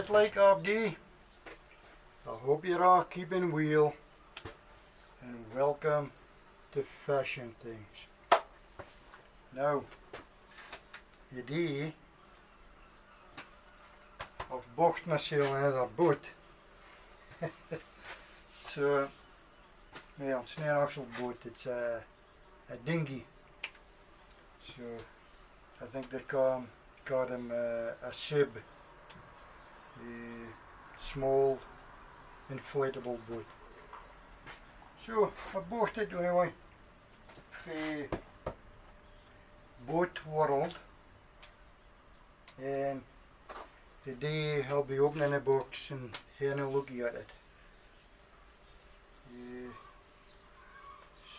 it like RD? I hope you're all keeping well, and welcome to Fashion Things. Now, today I've booked myself another boat. So, well, it's not an actual boat, it's a dinghy. So, I think they call him a SIB, a small inflatable boat. So, I bought it anyway for Boatworld, and today I'll be opening the box and having a look at it.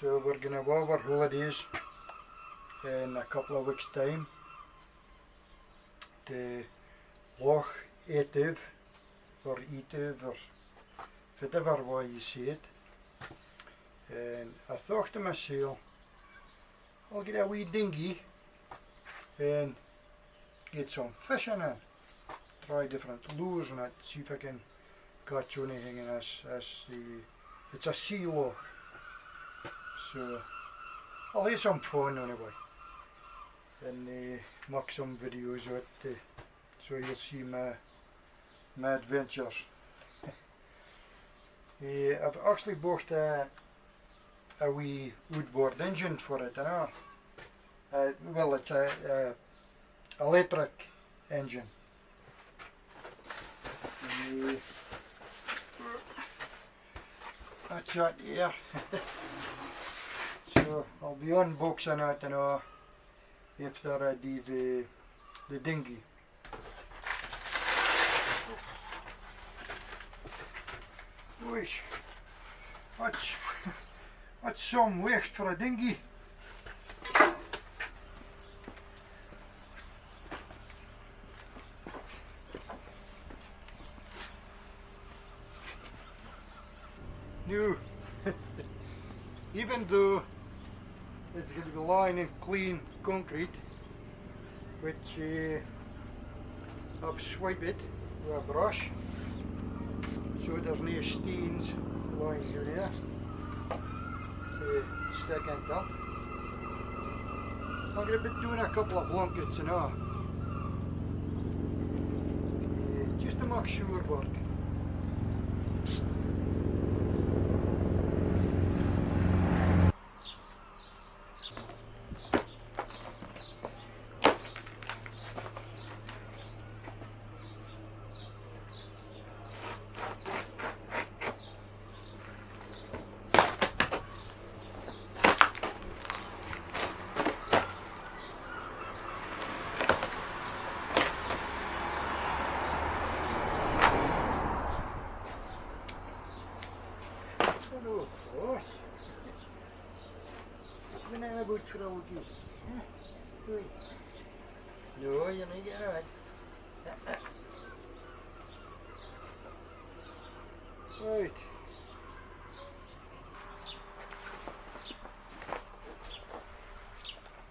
So we're going to have our holidays in a couple of weeks' time to Loch Etive or Etive or whatever way you say it. And I thought to myself, I'll get a wee dinghy and get some fishing in. Try different lures and see if I can catch anything in this. It's a sea loch. So I'll have some fun anyway, and make some videos of it, so you'll see my adventures. I've actually bought a wee woodboard engine for it, you know. Well, it's a electric engine. That's it here. So I'll be unboxing it, you know, after I do the dinghy. Wish, that's some weight for a dinghy. Now, even though it's going to be lying in clean concrete, which I've swiped it with a brush, so there's no stains lying here there to stick in top. I'm going to be doing a couple of blankets and all, just to make sure work. Oh gosh, ik ben een goed vrouwtje. Doei. No, you're not getting it. Right.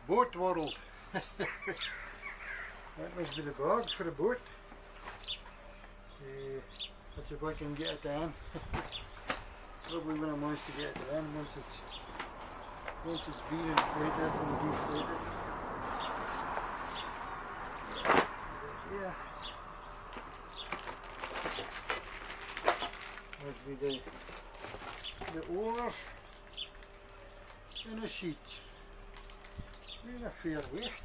Boatworld. That must be the bag for the boat. Let's see if I can get it in. Probably when I manage to get it in once it's been inflated and deflated. Yeah. Must be the owners and the sheets. Really a fair weight.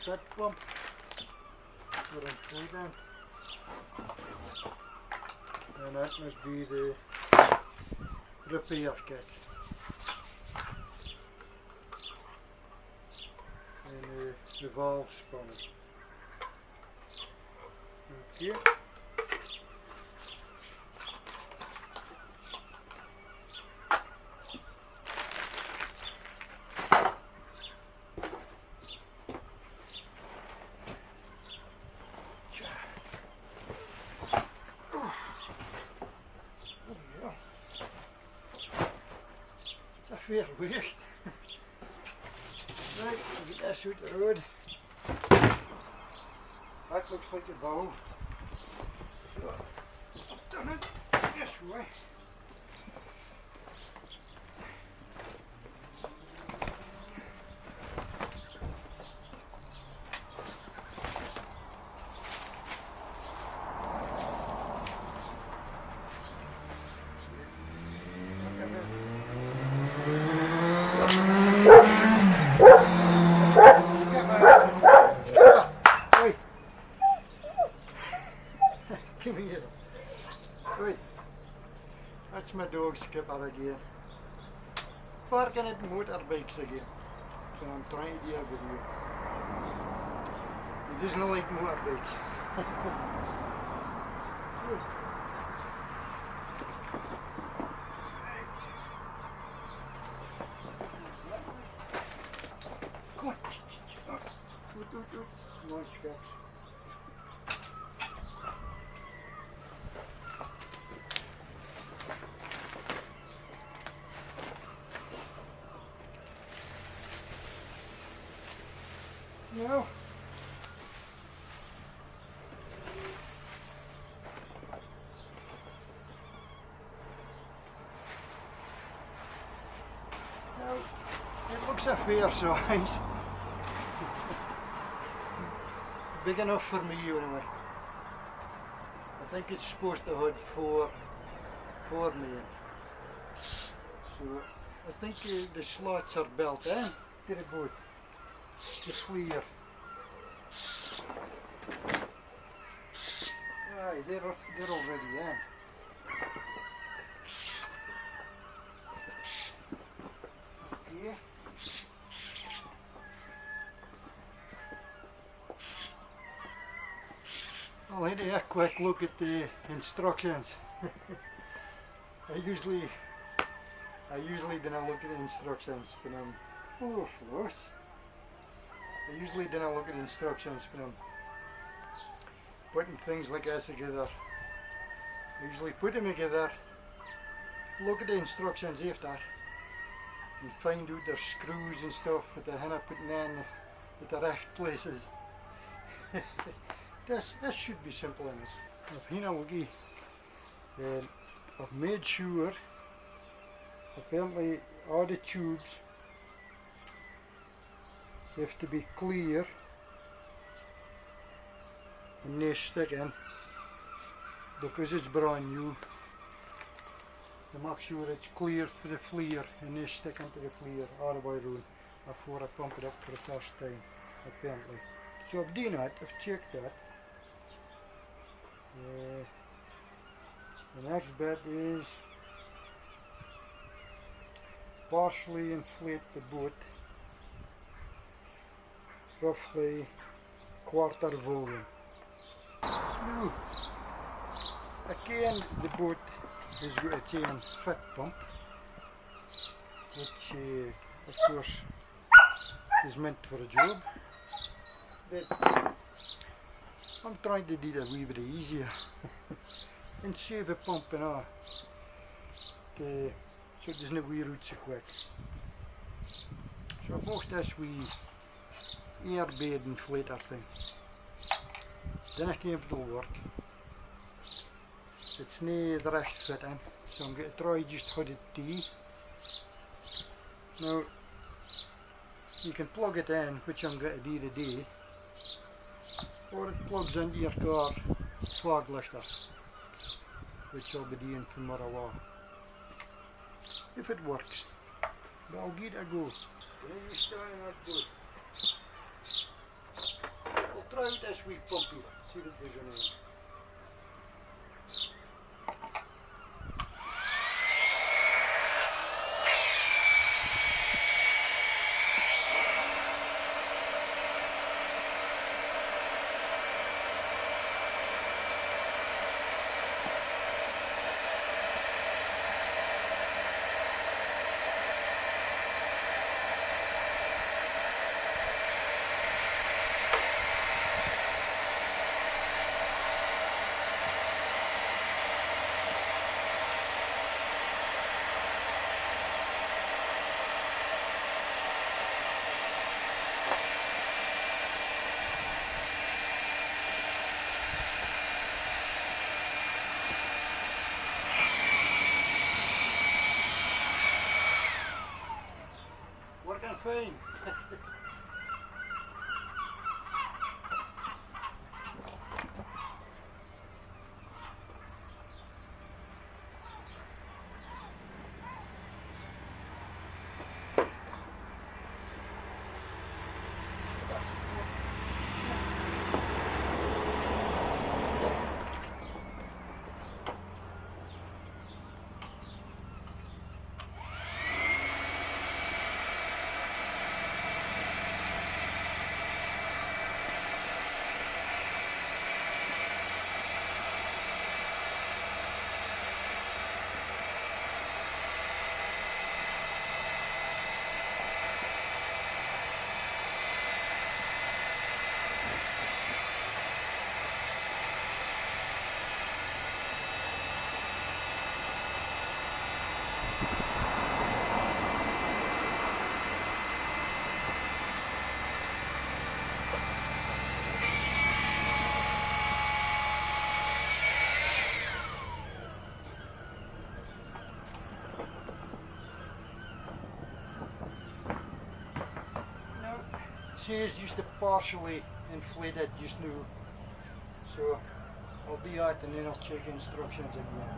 Set pump for inflating, and that must be the repair kit, and the valve spanner. Okay. veel weegt. Right, get this out the road. That looks like a bow. So, I've done it this way. Come here. Right. That's my dog Skipper again. Barking at motorbikes again. So I'm trying to do a video. He doesn't like motorbikes. Come on. Come on, Skips. No. No, it looks a fair size. Big enough for me anyway. I think it's supposed to hold four men. So I think the slots are built in to the boat. The flare. Aye, they're already in. Okay. I'll have a quick look at the instructions. I usually don't look at the instructions when I'm floors. I usually don't look at instructions when I'm putting things like this together. I usually put them together, look at the instructions after, and find out their screws and stuff that they're putting in at the right places. This should be simple enough. I've had a looky, and I've made sure apparently all the tubes have to be clear and they stick in because it's brand new. To make sure it's clear for the flare and they stick into the flare all the way around before I pump it up for the first time, apparently. So I've done that, I've checked that. The next bit is partially inflate the boat, roughly quarter volume. Now, again the boat has got its own fit pump, which of course is meant for a job, but I'm trying to do it a wee bit easier and save a pump and all, so it doesn't wear out so quick. So I bought this wee airbed inflator thing. Then I came to work. It's not the right fit in, so I'm going to try just how to do. Now, you can plug it in, which I'm going to do today, or it plugs into your car fog lifter, which I'll be doing tomorrow if it works. But I'll give it a go. I'll try out this wee pump here, see what there's on it. fine. She is just a partially inflated just now, so I'll do that and then I'll check instructions again.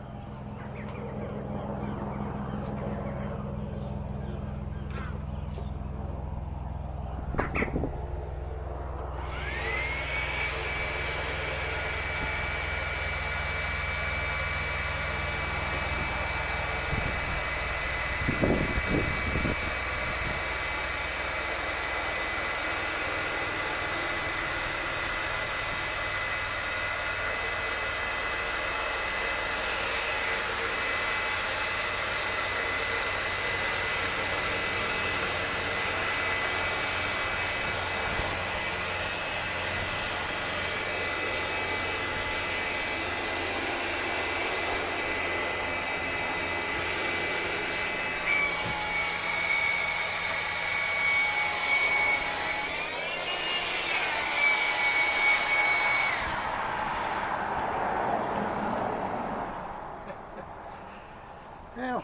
Well,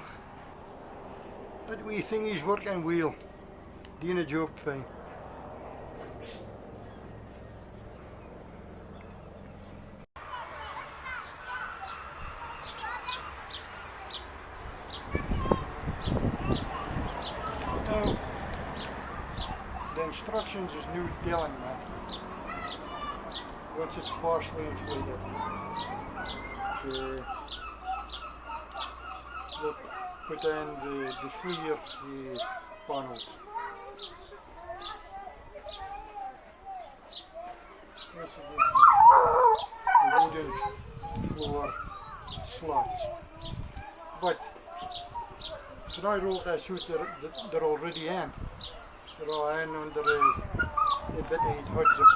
that wee thing is working well, doing a job fine. Now, the instructions is new telling me once it's partially inflated. We'll put in the flare panels. The wooden floor slats. But when I rolled that suit, they're already in. They're all in under a bit of hoods up.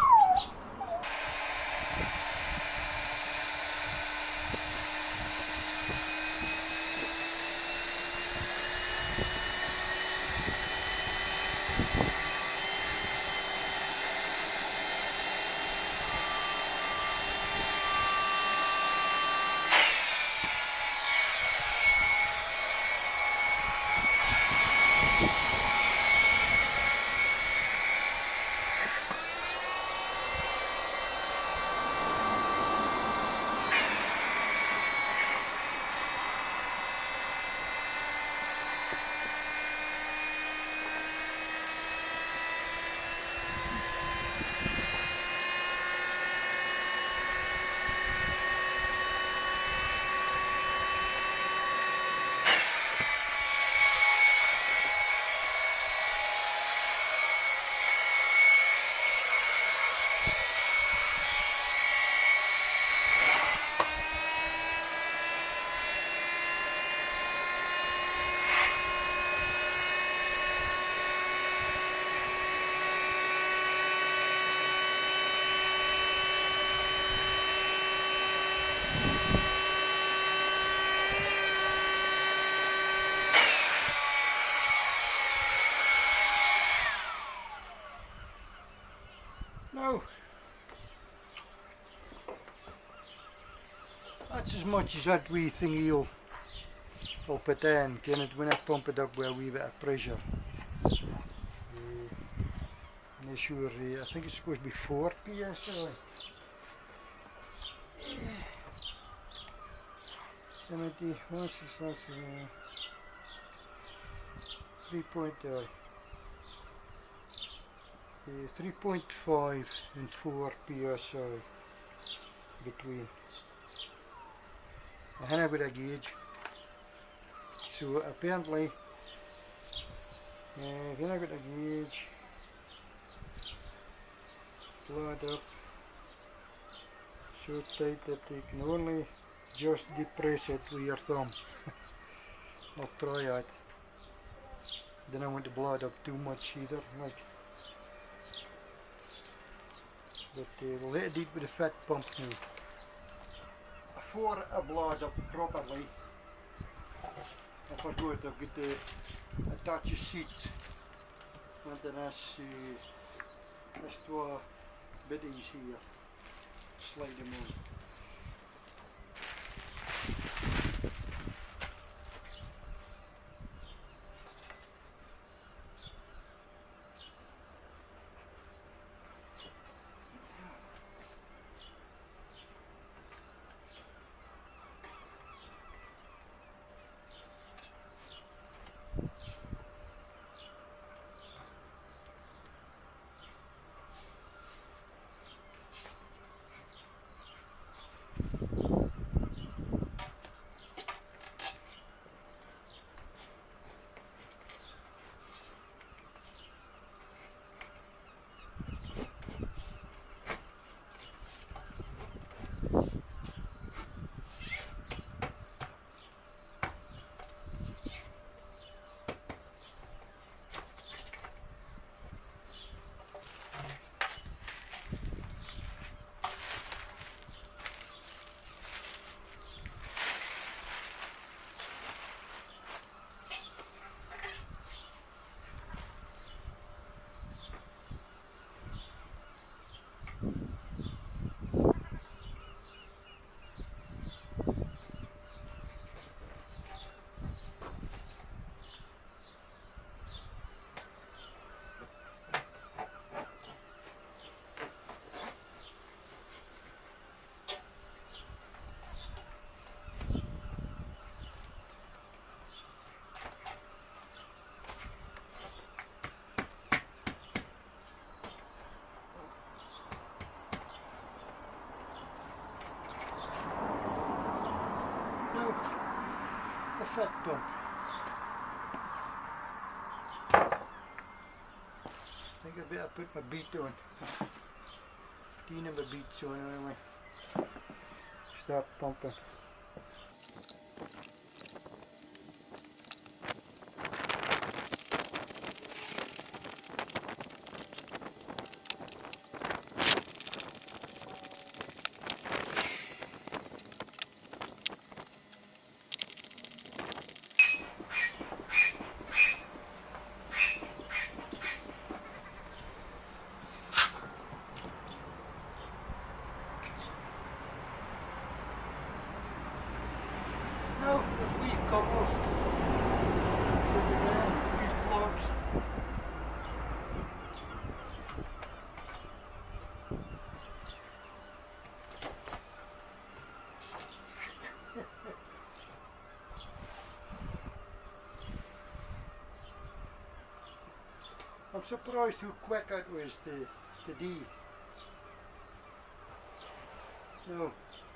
Now, that's as much as that wee thingy will put in, when I pump it up with a wee bit of pressure. not sure, I think it's supposed to be 4 psi. And the once is also 3.5 and 4 psi between. I have a gauge. So apparently, when I got a gauge, blood up so tight that you can only just depress it with your thumb. I'll try it. Then I want the blood up too much either, like. But we'll let it with the fat pump now. For a blood up properly, I forgot to get the attach the seats. Want dan is het wel biddies hier. Slide them on. Fat pump. I think I better put my beat on. 10 of my beats on anyway. Start pumping. No, there's wee covers. Wee plugs. I'm surprised how quick it was to do. No,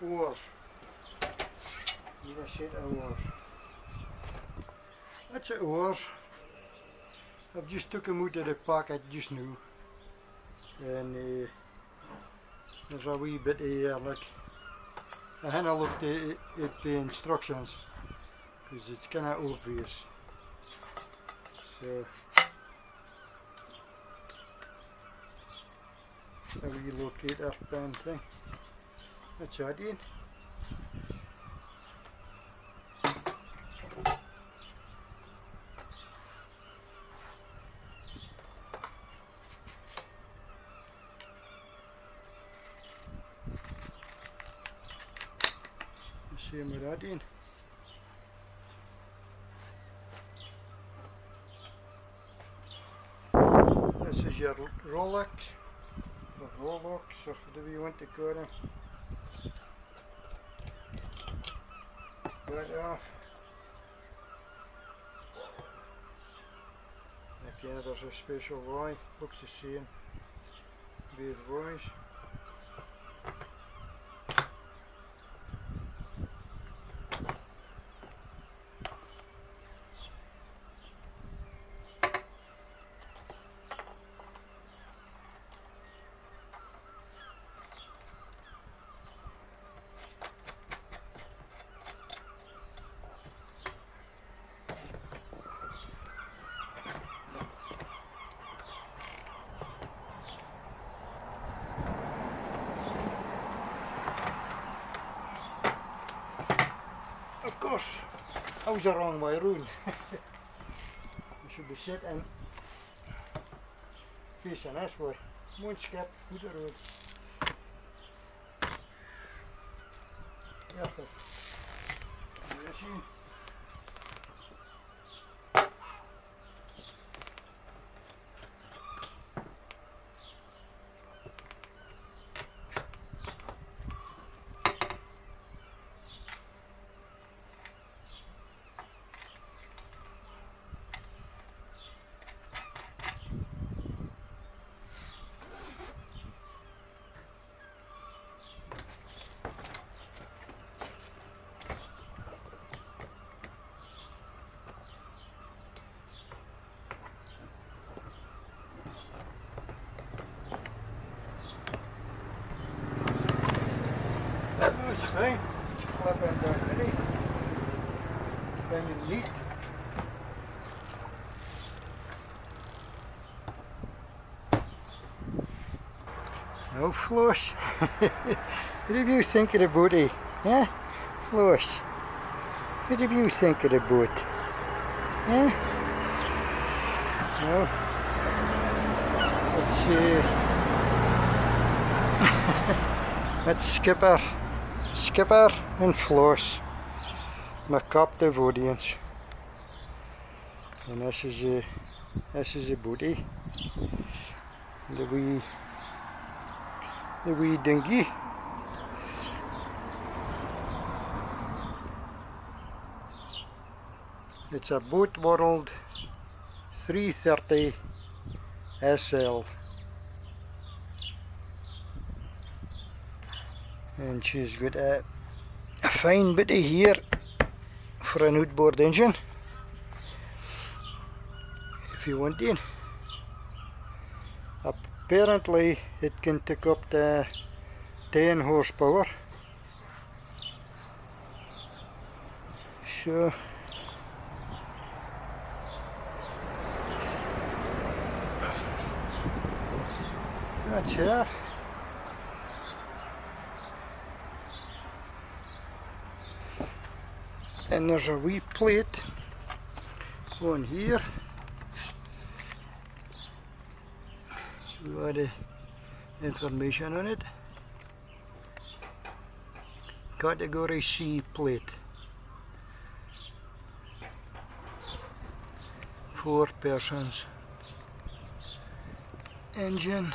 oars. Need a set of oars. That's it oars. I've just took them out of the packet just now. And there's a wee bit here, like, I haven't looked at the instructions because it's kind of obvious. So a wee locator pen thing. That's that in. Same with that in. This is your Rolex, or Rolex, or whatever you want to call it. That off. Again, there's a special way, looks the same, both ways. Of course, I was the wrong way around. You should be sitting facing this way. One skip, goed road. Ja, dat. Weer zien. That's fine. Klap en dan ready. Ben je niet. No flush. What do you think of the booty? Huh? Flush. What do you think of the boot? Huh? No. It's Skipper en Floss. Met captive audience. And this is a booty. The wee dinghy. It's a Boatworld 330 SL. And she's got a fine booty here for an outboard engine, if you want it. Apparently it can take up to 10 horsepower. So that's her. And there's a wee plate on here. Got the information on it. Category C plate. 4 persons. Engine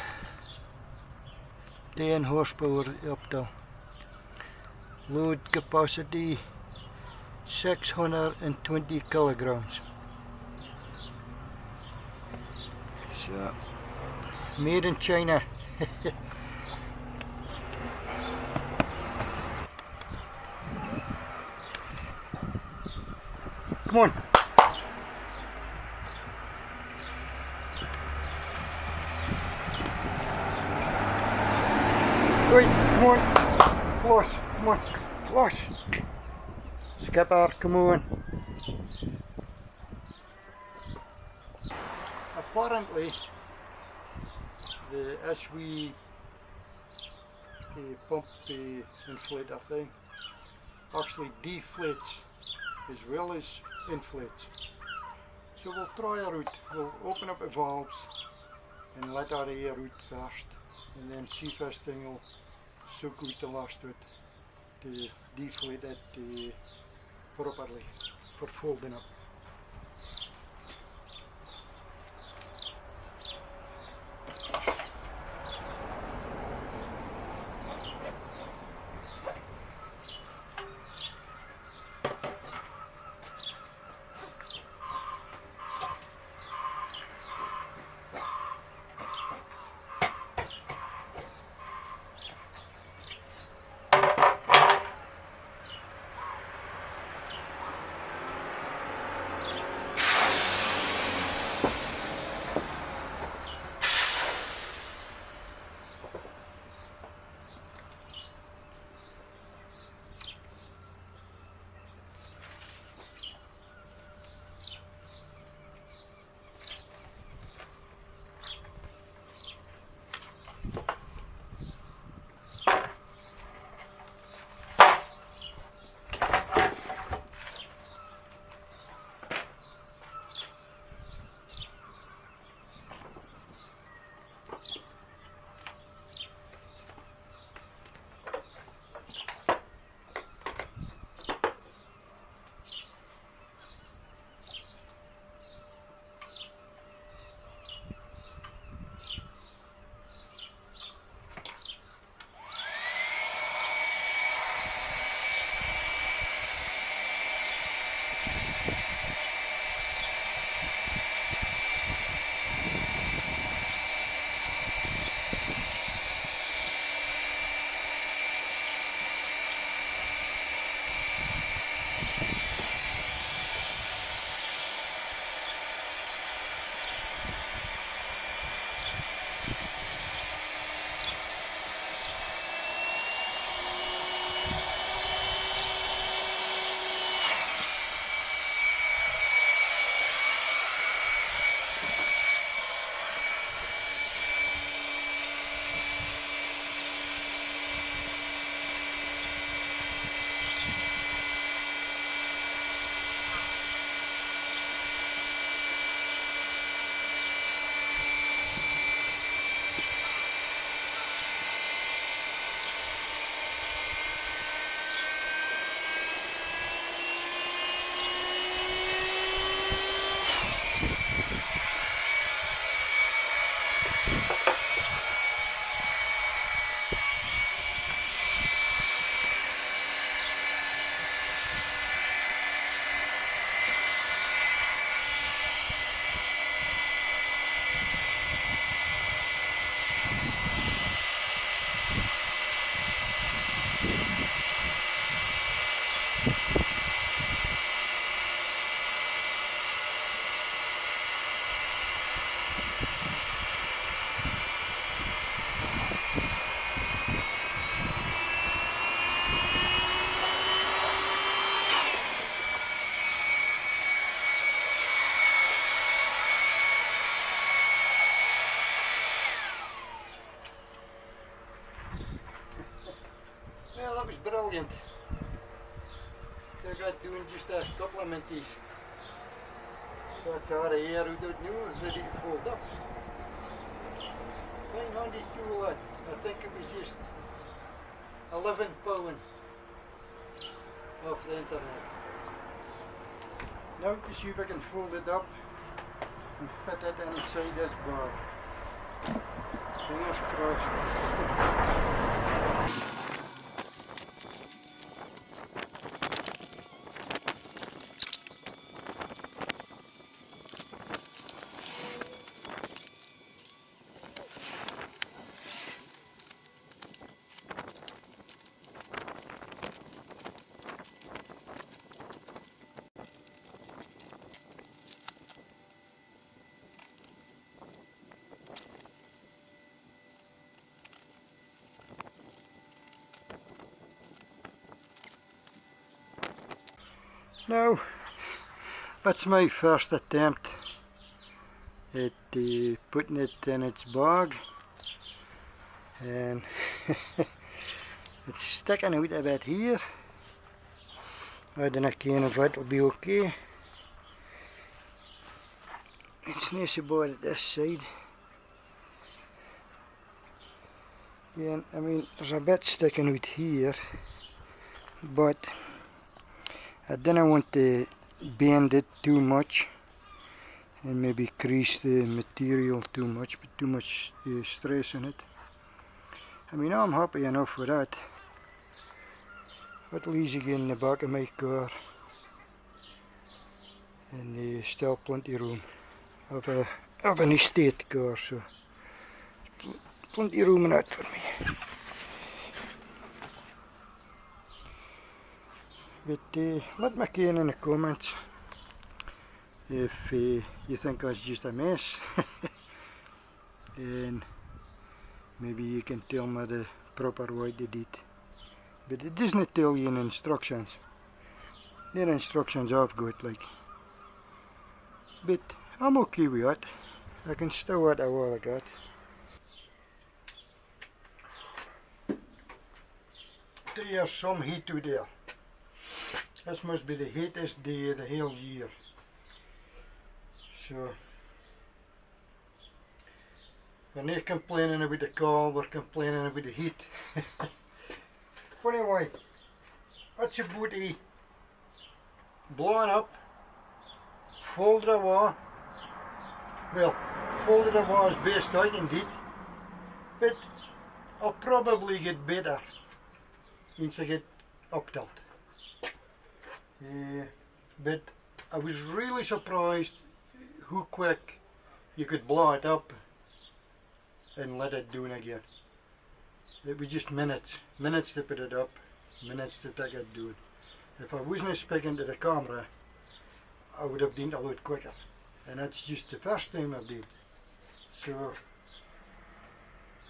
10 horsepower up to. Load capacity 620 kilograms. So, made in China. Come on. Wait, come on. Floss, come on. Floss. Skipper, come on. Apparently, as we pump the inflator thing, actually deflates as well as inflates. So we'll try her out. We'll open up the valves and let our air out first, and then see if this thing will soak out the last bit to deflate it properly for folding up. brilliant. They got doing just a couple of minties. So it's out of here who don't know, ready to fold up. Fine handy tool that. I think it was just £11 off the internet. Now to see if I can fold it up and fit it inside this bag. Fingers crossed. Now, that's my first attempt at putting it in its bag, and it's sticking out a bit here. I don't know if it'll be okay. It's nice about it this side. Yeah, I mean there's a bit sticking out here, but I didn't want to bend it too much and maybe crease the material too much, put too much stress on it. I mean, I'm happy enough with that. It'll easy get in the back of my car, and still plenty of room. I have an estate car, so plenty of room in that for me. But let me know in the comments if you think I was just a mess. And maybe you can tell me the proper way to do it. But it doesn't tell you in instructions. They're instructions I've got, like. But I'm okay with it. I can stow it while I got. There's some heat out there. This must be the heatest day of the whole year. So, we're not complaining about the cold, we're complaining about the heat. Anyway, that's about it. Blown up, folded away. Well, folded away is best I can do it. But I'll probably get better once I get up tilt. But I was really surprised how quick you could blow it up and let it down again. It was just minutes to put it up, minutes to take it down. If I wasn't speaking to the camera, I would have done it a lot quicker. And that's just the first time I've done it. So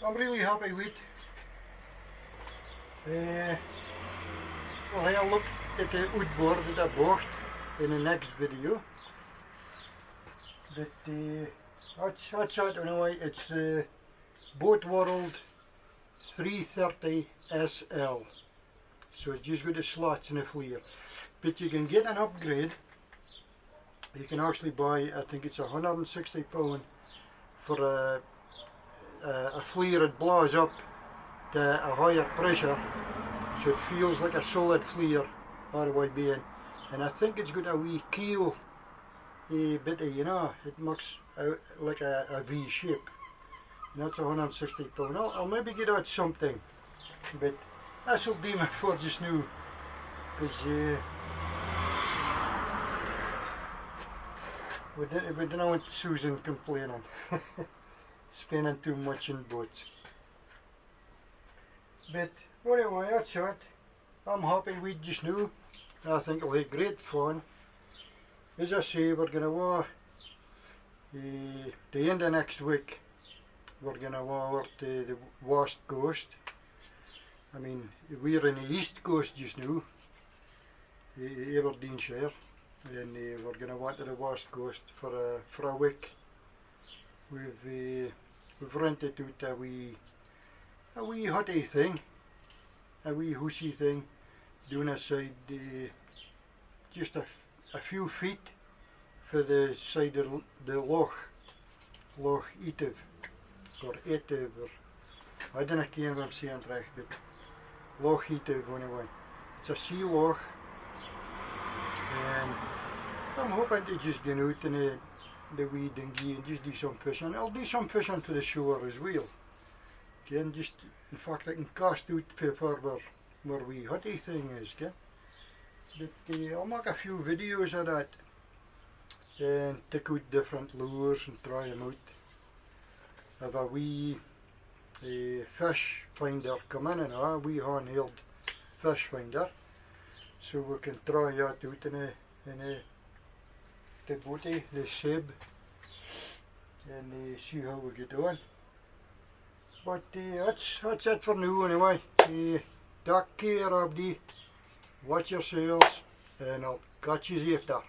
I'm really happy with it. We'll have a look at the outboard that I bought in the next video. But that's it anyway. It's the Boatworld 330 SL. So it's just got the slots and the flare. But you can get an upgrade. You can actually buy, I think it's £160 for a flare that blows up to a higher pressure, so it feels like a solid flare all the way being. And I think it's got a wee keel bit, you know, it makes like a V shape. And that's £160. I'll maybe get out something, but this will do me for just now, because we don't want Susan complaining. Spending too much in boats. But anyway, that's it. I'm happy with just now. I think it'll be great fun. As I say, we're going to walk the end of next week. We're going to walk to the west coast. I mean, we're in the east coast just now, Aberdeenshire, and we're going to walk to the west coast for a week. We've rented out a wee hutty thing, a wee hoosey thing, doen aside just a few feet for the side of the loch eative or eative, or I don't know what I'm saying right, but loch eative anyway. It's a sea loch, and I'm hoping to just get out in the wee dinghy and just do some fishing. I'll do some fishing for the shore as well. Okay, and just, in fact, I can cast out for where wee hutty thing is. Okay? But I'll make a few videos of that and take out different lures and try them out. I have a wee fish finder come in, and a wee handheld fish finder, so we can try that out in the boatie, the SIB, and see how we get on. But that's it for now anyway. Take care of the, watch yourselves, and I'll catch you later.